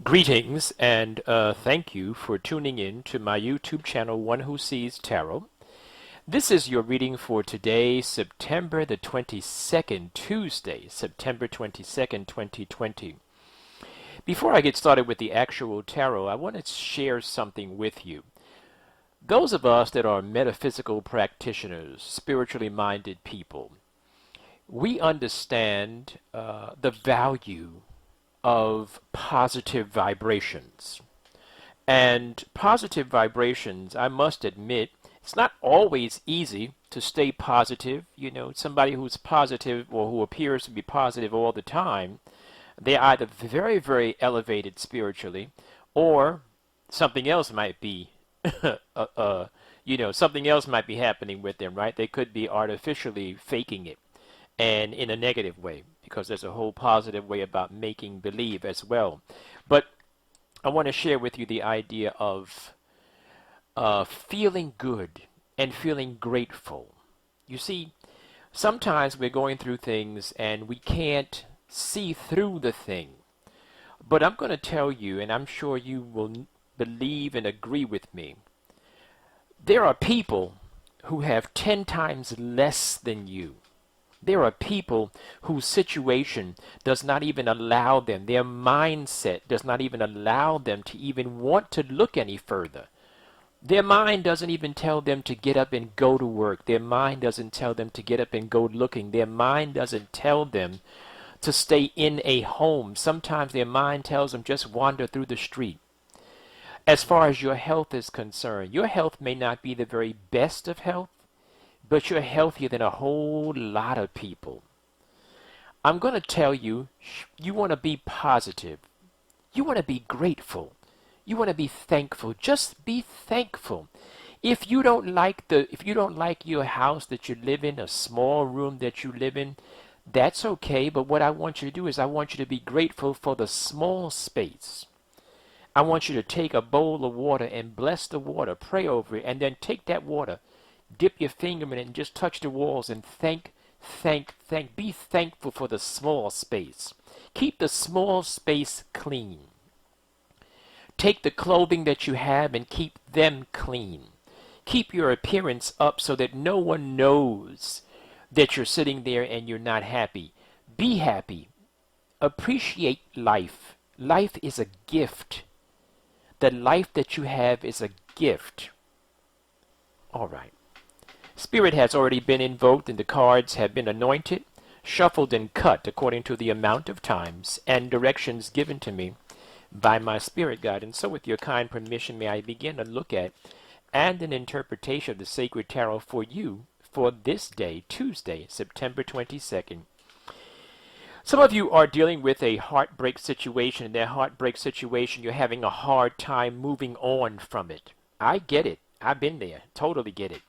Greetings and thank you for tuning in to my YouTube channel, One Who Sees Tarot. This is your reading for today, September the 22nd, Tuesday, September 22nd, 2020. Before I get started with the actual tarot, I want to share something with you. Those of us that are metaphysical practitioners, spiritually minded people, we understand the value of positive vibrations. And positive vibrations, I must admit, it's not always easy to stay positive. You know, somebody who's positive or who appears to be positive all the time, they're either very, very elevated spiritually, or something else might be, something else might be happening with them, right? They could be artificially faking it and in a negative way, because there's a whole positive way about making believe as well. But I want to share with you the idea of feeling good and feeling grateful. You see, sometimes we're going through things and we can't see through the thing. But I'm going to tell you, and I'm sure you will believe and agree with me, there are people who have 10 times less than you. There are people whose situation does not even allow them, their mindset does not even allow them to even want to look any further. Their mind doesn't even tell them to get up and go to work. Their mind doesn't tell them to get up and go looking. Their mind doesn't tell them to stay in a home. Sometimes their mind tells them just wander through the street. As far as your health is concerned, your health may not be the very best of health, but you're healthier than a whole lot of people. I'm going to tell you, you want to be positive. You want to be grateful. You want to be thankful. Just be thankful. If you don't like your house that you live in, a small room that you live in, that's okay. But what I want you to do is I want you to be grateful for the small space. I want you to take a bowl of water and bless the water, pray over it, and then take that water, dip your finger in it and just touch the walls and thank. Be thankful for the small space. Keep the small space clean. Take the clothing that you have and keep them clean. Keep your appearance up so that no one knows that you're sitting there and you're not happy. Be happy. Appreciate life. Life is a gift. The life that you have is a gift. All right. Spirit has already been invoked and the cards have been anointed, shuffled and cut according to the amount of times and directions given to me by my spirit guide. And so with your kind permission, may I begin to look at and an interpretation of the sacred tarot for you for this day, Tuesday, September 22nd. Some of you are dealing with a heartbreak situation. In that heartbreak situation, you're having a hard time moving on from it. I get it. I've been there. Totally get it.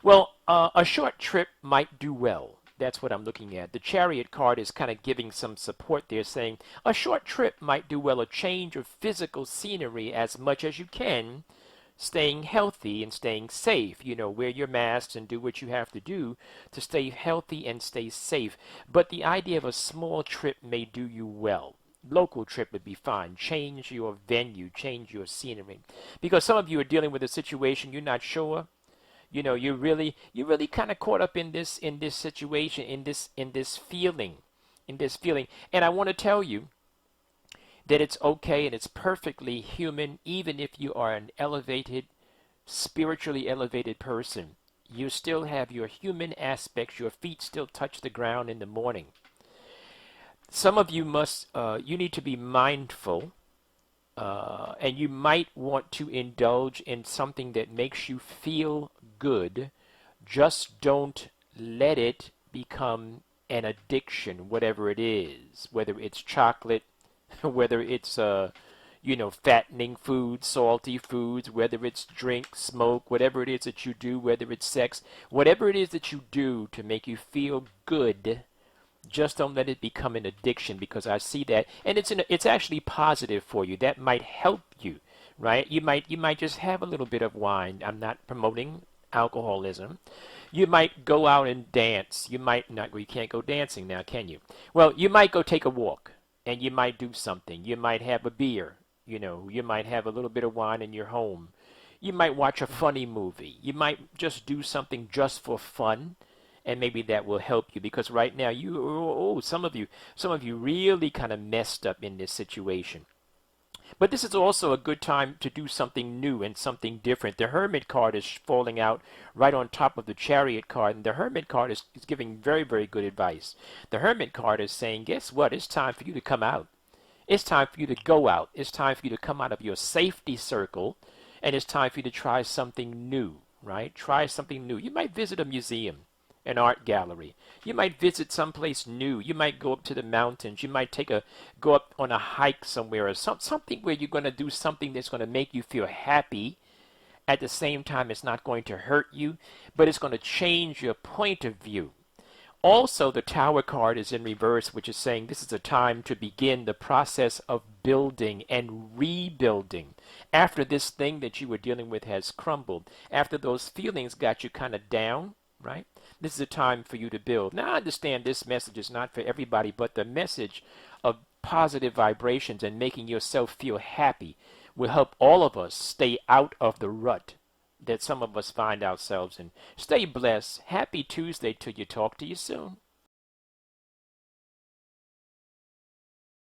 Well, a short trip might do well. That's what I'm looking at. The Chariot card is kind of giving some support there, saying a short trip might do well, a change of physical scenery as much as you can, staying healthy and staying safe. You know, wear your masks and do what you have to do to stay healthy and stay safe. But the idea of a small trip may do you well. Local trip would be fine. Change your venue, change your scenery. Because some of you are dealing with a situation you're not sure. You know, you're really kind of caught up in this situation, in this feeling. And I want to tell you that it's okay and it's perfectly human, even if you are an elevated, spiritually elevated person. You still have your human aspects. Your feet still touch the ground in the morning. Some of you you need to be mindful. And you might want to indulge in something that makes you feel good. Just don't let it become an addiction, whatever it is, whether it's chocolate, whether it's fattening foods, salty foods, whether it's drink, smoke, whatever it is that you do, whether it's sex, whatever it is that you do to make you feel good. Just don't let it become an addiction, because I see that, and it's actually positive for you. That might help you, right? You might just have a little bit of wine. I'm not promoting alcoholism. You might go out and dance. You might not. Well, you can't go dancing now, can you? Well, you might go take a walk. and you might do something. You might have a beer, you might have a little bit of wine in your home. You might watch a funny movie. You might just do something just for fun, and maybe that will help you because right now some of you really kind of messed up in this situation. But this is also a good time to do something new and something different. The Hermit card is falling out right on top of the Chariot card, and the Hermit card is giving very, very good advice. The Hermit card is saying, guess what? It's time for you to come out. It's time for you to go out. It's time for you to come out of your safety circle, and it's time for you to try something new, right? Try something new. You might visit a museum, an art gallery. You might visit someplace new. You might go up to the mountains. You might go up on a hike somewhere or something where you're going to do something that's going to make you feel happy. At the same time, it's not going to hurt you, but it's going to change your point of view. Also, the Tower card is in reverse, which is saying this is a time to begin the process of building and rebuilding. After this thing that you were dealing with has crumbled, after those feelings got you kind of down, right? This is a time for you to build. Now, I understand this message is not for everybody, but the message of positive vibrations and making yourself feel happy will help all of us stay out of the rut that some of us find ourselves in. Stay blessed. Happy Tuesday to you. Talk to you soon.